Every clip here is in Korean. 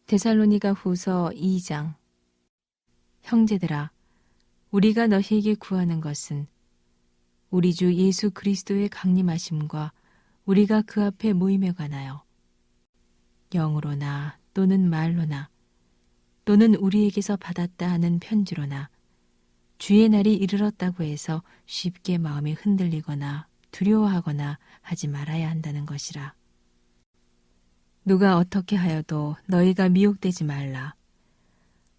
데살로니가 후서 2장. 형제들아, 우리가 너희에게 구하는 것은 우리 주 예수 그리스도의 강림하심과 우리가 그 앞에 모임에 관하여 영으로나 또는 말로나 또는 우리에게서 받았다 하는 편지로나 주의 날이 이르렀다고 해서 쉽게 마음이 흔들리거나 두려워하거나 하지 말아야 한다는 것이라. 누가 어떻게 하여도 너희가 미혹되지 말라.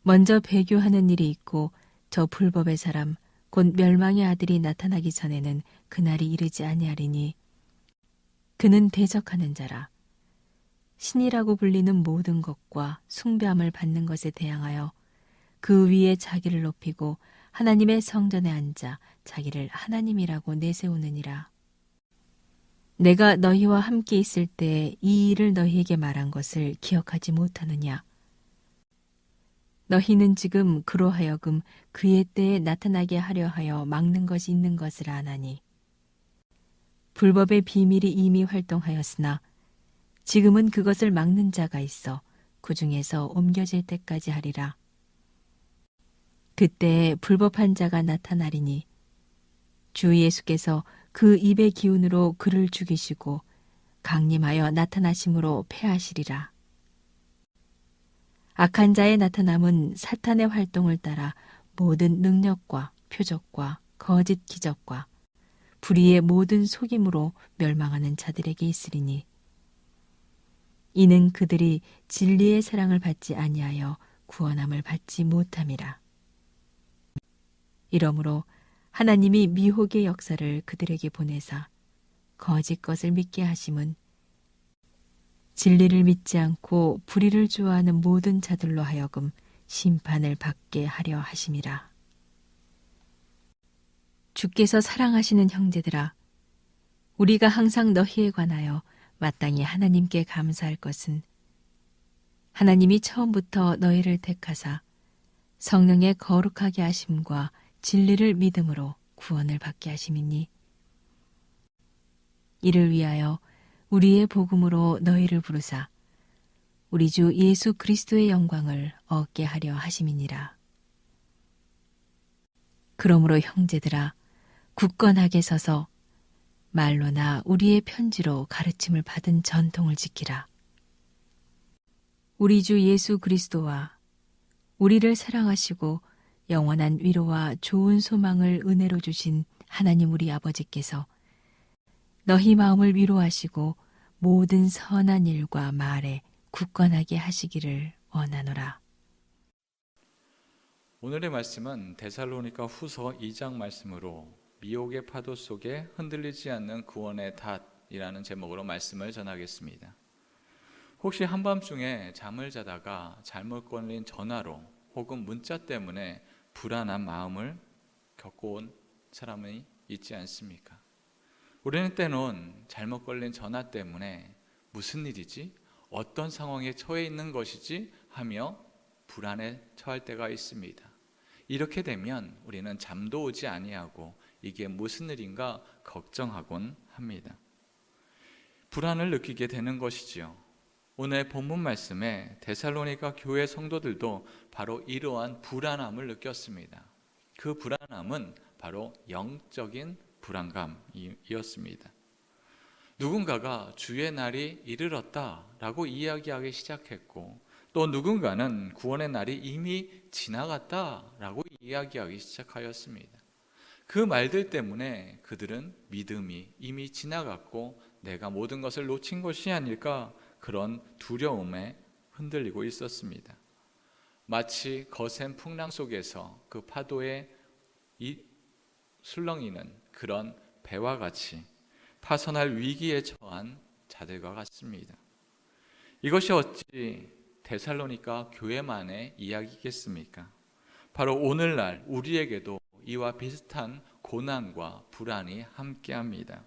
먼저 배교하는 일이 있고 저 불법의 사람 곧 멸망의 아들이 나타나기 전에는 그날이 이르지 아니하리니 그는 대적하는 자라. 신이라고 불리는 모든 것과 숭배함을 받는 것에 대항하여 그 위에 자기를 높이고 하나님의 성전에 앉아 자기를 하나님이라고 내세우느니라. 내가 너희와 함께 있을 때 이 일을 너희에게 말한 것을 기억하지 못하느냐? 너희는 지금 그로 하여금 그의 때에 나타나게 하려 하여 막는 것이 있는 것을 아나니 불법의 비밀이 이미 활동하였으나 지금은 그것을 막는 자가 있어 그 중에서 옮겨질 때까지 하리라. 그때에 불법한 자가 나타나리니 주 예수께서 그 입의 기운으로 그를 죽이시고 강림하여 나타나심으로 패하시리라. 악한 자의 나타남은 사탄의 활동을 따라 모든 능력과 표적과 거짓 기적과 불의의 모든 속임으로 멸망하는 자들에게 있으리니 이는 그들이 진리의 사랑을 받지 아니하여 구원함을 받지 못함이라. 이러므로 하나님이 미혹의 역사를 그들에게 보내사 거짓 것을 믿게 하심은 진리를 믿지 않고 불의를 좋아하는 모든 자들로 하여금 심판을 받게 하려 하심이라. 주께서 사랑하시는 형제들아, 우리가 항상 너희에 관하여 마땅히 하나님께 감사할 것은 하나님이 처음부터 너희를 택하사 성령의 거룩하게 하심과 진리를 믿음으로 구원을 받게 하심이니 이를 위하여 우리의 복음으로 너희를 부르사 우리 주 예수 그리스도의 영광을 얻게 하려 하심이니라. 그러므로 형제들아, 굳건하게 서서 말로나 우리의 편지로 가르침을 받은 전통을 지키라. 우리 주 예수 그리스도와 우리를 사랑하시고 영원한 위로와 좋은 소망을 은혜로 주신 하나님 우리 아버지께서 너희 마음을 위로하시고 모든 선한 일과 말에 굳건하게 하시기를 원하노라. 오늘의 말씀은 데살로니가 후서 2장 말씀으로 미혹의 파도 속에 흔들리지 않는 구원의 닷이라는 제목으로 말씀을 전하겠습니다. 혹시 한밤중에 잠을 자다가 잘못 걸린 전화로 혹은 문자 때문에 불안한 마음을 겪어온 사람이 있지 않습니까? 우리는 때론 잘못 걸린 전화 때문에 무슨 일이지? 어떤 상황에 처해 있는 것이지? 하며 불안에 처할 때가 있습니다. 이렇게 되면 우리는 잠도 오지 아니하고 이게 무슨 일인가 걱정하곤 합니다. 불안을 느끼게 되는 것이지요. 오늘 본문 말씀에 데살로니가 교회 성도들도 바로 이러한 불안함을 느꼈습니다. 그 불안함은 바로 영적인 불안감이었습니다. 누군가가 주의 날이 이르렀다라고 이야기하기 시작했고 또 누군가는 구원의 날이 이미 지나갔다라고 이야기하기 시작하였습니다. 그 말들 때문에 그들은 믿음이 이미 지나갔고 내가 모든 것을 놓친 것이 아닐까 그런 두려움에 흔들리고 있었습니다. 마치 거센 풍랑 속에서 그 파도에 술렁이는 그런 배와 같이 파선할 위기에 처한 자들과 같습니다. 이것이 어찌 데살로니가 교회만의 이야기겠습니까? 바로 오늘날 우리에게도 이와 비슷한 고난과 불안이 함께합니다.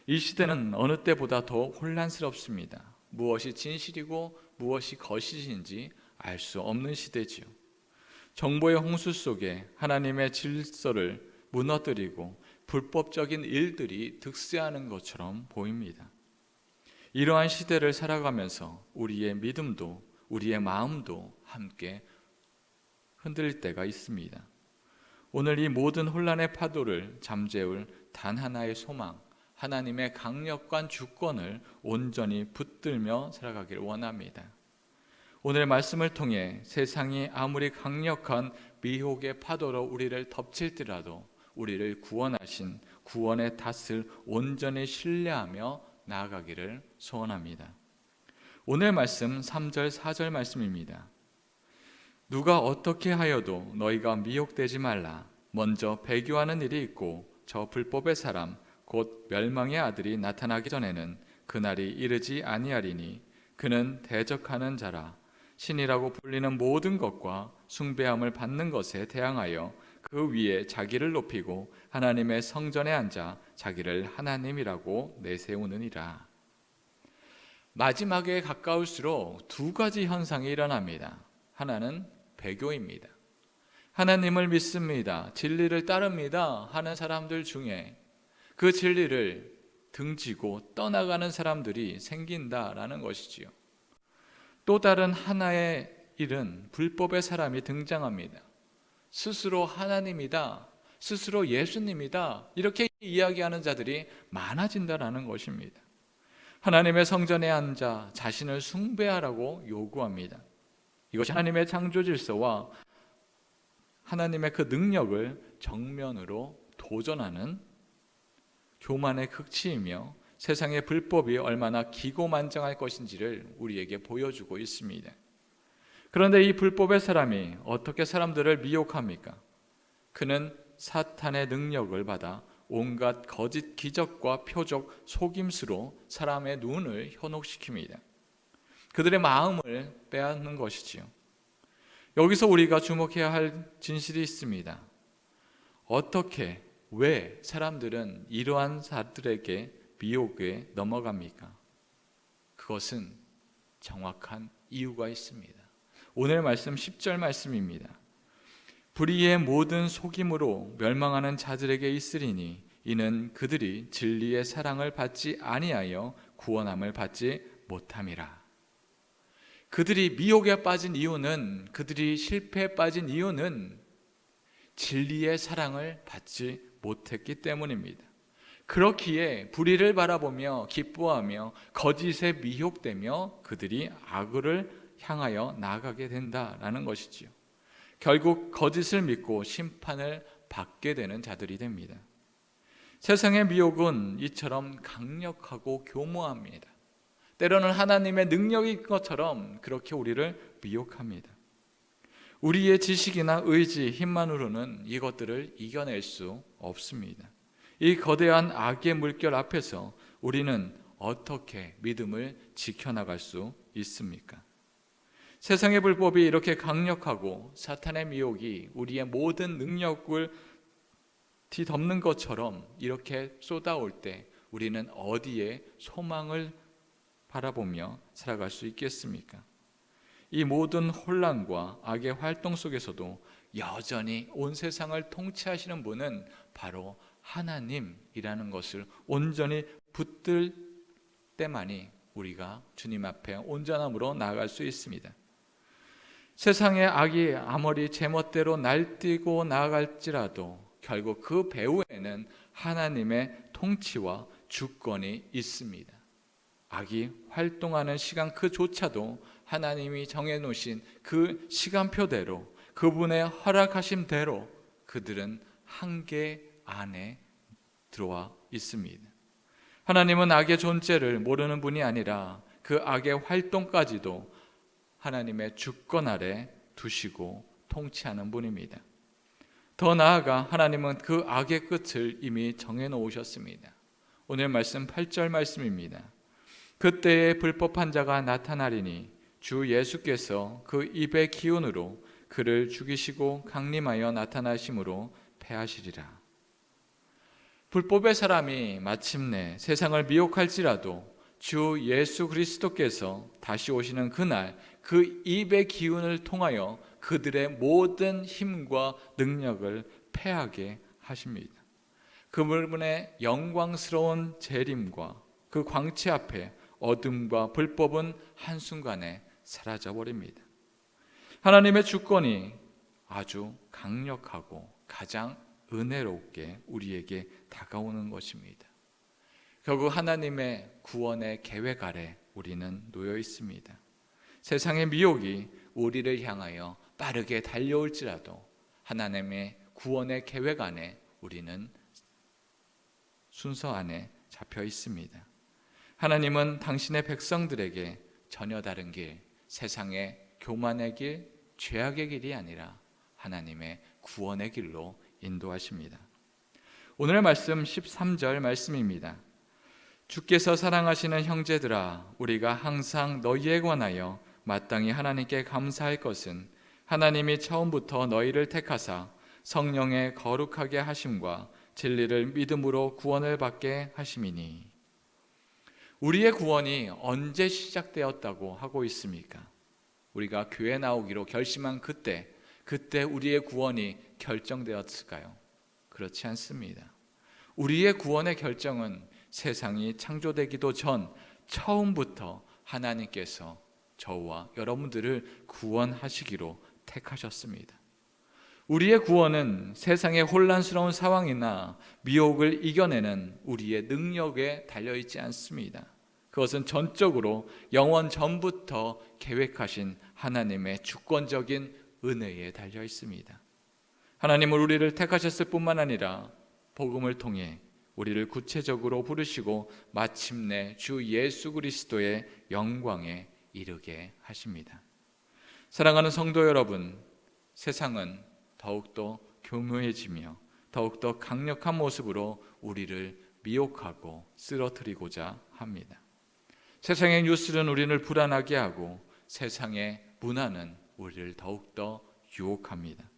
이 시대는 어느 때보다 더 혼란스럽습니다. 무엇이 진실이고 무엇이 거짓인지 알 수 없는 시대지요. 정보의 홍수 속에 하나님의 질서를 무너뜨리고 불법적인 일들이 득세하는 것처럼 보입니다. 이러한 시대를 살아가면서 우리의 믿음도 우리의 마음도 함께 흔들릴 때가 있습니다. 오늘 이 모든 혼란의 파도를 잠재울 단 하나의 소망, 하나님의 강력한 주권을 온전히 붙들며 살아가기를 원합니다. 오늘 말씀을 통해 세상이 아무리 강력한 미혹의 파도로 우리를 덮칠지라도 우리를 구원하신 구원의 탓을 온전히 신뢰하며 나아가기를 소원합니다. 오늘 말씀 3절 4절 말씀입니다. 누가 어떻게 하여도 너희가 미혹되지 말라. 먼저 배교하는 일이 있고 저 불법의 사람 곧 멸망의 아들이 나타나기 전에는 그날이 이르지 아니하리니 그는 대적하는 자라. 신이라고 불리는 모든 것과 숭배함을 받는 것에 대항하여 그 위에 자기를 높이고 하나님의 성전에 앉아 자기를 하나님이라고 내세우느니라. 마지막에 가까울수록 두 가지 현상이 일어납니다. 하나는 배교입니다. 하나님을 믿습니다. 진리를 따릅니다 하는 사람들 중에 그 진리를 등지고 떠나가는 사람들이 생긴다라는 것이지요. 또 다른 하나의 일은 불법의 사람이 등장합니다. 스스로 하나님이다, 스스로 예수님이다 이렇게 이야기하는 자들이 많아진다라는 것입니다. 하나님의 성전에 앉아 자신을 숭배하라고 요구합니다. 이것이 하나님의 창조 질서와 하나님의 그 능력을 정면으로 도전하는 교만의 극치이며 세상의 불법이 얼마나 기고만장할 것인지를 우리에게 보여주고 있습니다. 그런데 이 불법의 사람이 어떻게 사람들을 미혹합니까? 그는 사탄의 능력을 받아 온갖 거짓 기적과 표적, 속임수로 사람의 눈을 현혹시킵니다. 그들의 마음을 빼앗는 것이지요. 여기서 우리가 주목해야 할 진실이 있습니다. 어떻게, 왜 사람들은 이러한 자들에게 미혹에 넘어갑니까? 그것은 정확한 이유가 있습니다. 오늘 말씀 10절 말씀입니다. 불의의 모든 속임으로 멸망하는 자들에게 있으리니 이는 그들이 진리의 사랑을 받지 아니하여 구원함을 받지 못함이라. 그들이 미혹에 빠진 이유는, 그들이 실패에 빠진 이유는 진리의 사랑을 받지 못했기 때문입니다. 그렇기에 불의를 바라보며 기뻐하며 거짓에 미혹되며 그들이 악을 향하여 나아가게 된다라는 것이지요. 결국 거짓을 믿고 심판을 받게 되는 자들이 됩니다. 세상의 미혹은 이처럼 강력하고 교모합니다. 때로는 하나님의 능력인 것처럼 그렇게 우리를 미혹합니다. 우리의 지식이나 의지, 힘만으로는 이것들을 이겨낼 수 없습니다. 이 거대한 악의 물결 앞에서 우리는 어떻게 믿음을 지켜나갈 수 있습니까? 세상의 불법이 이렇게 강력하고 사탄의 미혹이 우리의 모든 능력을 뒤덮는 것처럼 이렇게 쏟아올 때 우리는 어디에 소망을 바라보며 살아갈 수 있겠습니까? 이 모든 혼란과 악의 활동 속에서도 여전히 온 세상을 통치하시는 분은 바로 하나님이라는 것을 온전히 붙들 때만이 우리가 주님 앞에 온전함으로 나아갈 수 있습니다. 세상의 악이 아무리 제멋대로 날뛰고 나아갈지라도 결국 그 배후에는 하나님의 통치와 주권이 있습니다. 악이 활동하는 시간 그조차도 하나님이 정해놓으신 그 시간표대로 그분의 허락하신 대로 그들은 한계 안에 들어와 있습니다. 하나님은 악의 존재를 모르는 분이 아니라 그 악의 활동까지도 하나님의 주권 아래 두시고 통치하는 분입니다. 더 나아가 하나님은 그 악의 끝을 이미 정해놓으셨습니다. 오늘 말씀 8절 말씀입니다. 그때에 불법한 자가 나타나리니 주 예수께서 그 입의 기운으로 그를 죽이시고 강림하여 나타나심으로 패하시리라. 불법의 사람이 마침내 세상을 미혹할지라도 주 예수 그리스도께서 다시 오시는 그날 그 입의 기운을 통하여 그들의 모든 힘과 능력을 패하게 하십니다. 그분의 영광스러운 재림과 그 광채 앞에 어둠과 불법은 한순간에 사라져 버립니다. 하나님의 주권이 아주 강력하고 가장 은혜롭게 우리에게 다가오는 것입니다. 결국 하나님의 구원의 계획 아래 우리는 놓여 있습니다. 세상의 미혹이 우리를 향하여 빠르게 달려올지라도 하나님의 구원의 계획 안에 우리는 순서 안에 잡혀 있습니다. 하나님은 당신의 백성들에게 전혀 다른 길, 세상의 교만의 길, 죄악의 길이 아니라 하나님의 구원의 길로 인도하십니다. 오늘의 말씀 13절 말씀입니다. 주께서 사랑하시는 형제들아, 우리가 항상 너희에 관하여 마땅히 하나님께 감사할 것은 하나님이 처음부터 너희를 택하사 성령의 거룩하게 하심과 진리를 믿음으로 구원을 받게 하심이니. 우리의 구원이 언제 시작되었다고 하고 있습니까? 우리가 교회 나오기로 결심한 그때 우리의 구원이 결정되었을까요? 그렇지 않습니다. 우리의 구원의 결정은 세상이 창조되기도 전 처음부터 하나님께서 저와 여러분들을 구원하시기로 택하셨습니다. 우리의 구원은 세상의 혼란스러운 상황이나 미혹을 이겨내는 우리의 능력에 달려있지 않습니다. 그것은 전적으로 영원 전부터 계획하신 하나님의 주권적인 은혜에 달려 있습니다. 하나님은 우리를 택하셨을 뿐만 아니라 복음을 통해 우리를 구체적으로 부르시고 마침내 주 예수 그리스도의 영광에 이르게 하십니다. 사랑하는 성도 여러분, 세상은 더욱더 교묘해지며 더욱더 강력한 모습으로 우리를 미혹하고 쓰러뜨리고자 합니다. 세상의 뉴스는 우리를 불안하게 하고 세상의 문화는 우리를 더욱더 유혹합니다.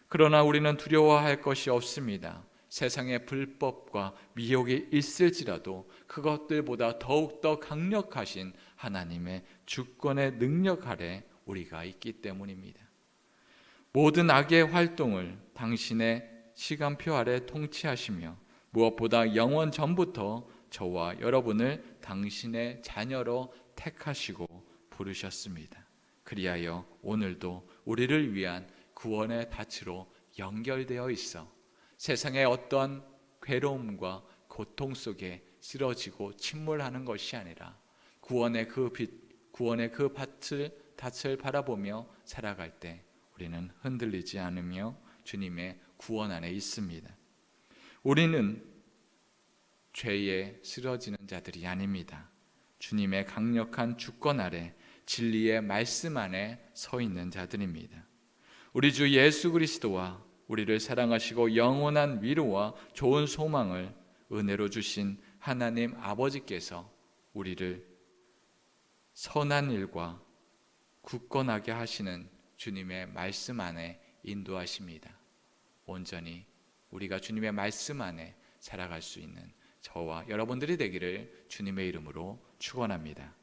그러나 우리는 두려워할 것이 없습니다. 세상의 불법과 미혹이 있을지라도 그것들보다 더욱더 강력하신 하나님의 주권의 능력 아래 우리가 있기 때문입니다. 모든 악의 활동을 당신의 시간표 아래 통치하시며 무엇보다 영원 전부터 저와 여러분을 당신의 자녀로 택하시고 부르셨습니다. 그리하여 오늘도 우리를 위한 구원의 닻으로 연결되어 있어 세상의 어떠한 괴로움과 고통 속에 쓰러지고 침몰하는 것이 아니라 구원의 그 빛, 구원의 그 닻을 바라보며 살아갈 때 우리는 흔들리지 않으며 주님의 구원 안에 있습니다. 우리는 죄에 쓰러지는 자들이 아닙니다. 주님의 강력한 주권 아래 진리의 말씀 안에 서 있는 자들입니다. 우리 주 예수 그리스도와 우리를 사랑하시고 영원한 위로와 좋은 소망을 은혜로 주신 하나님 아버지께서 우리를 선한 일과 굳건하게 하시는 주님의 말씀 안에 인도하십니다. 온전히 우리가 주님의 말씀 안에 살아갈 수 있는 저와 여러분들이 되기를 주님의 이름으로 축원합니다.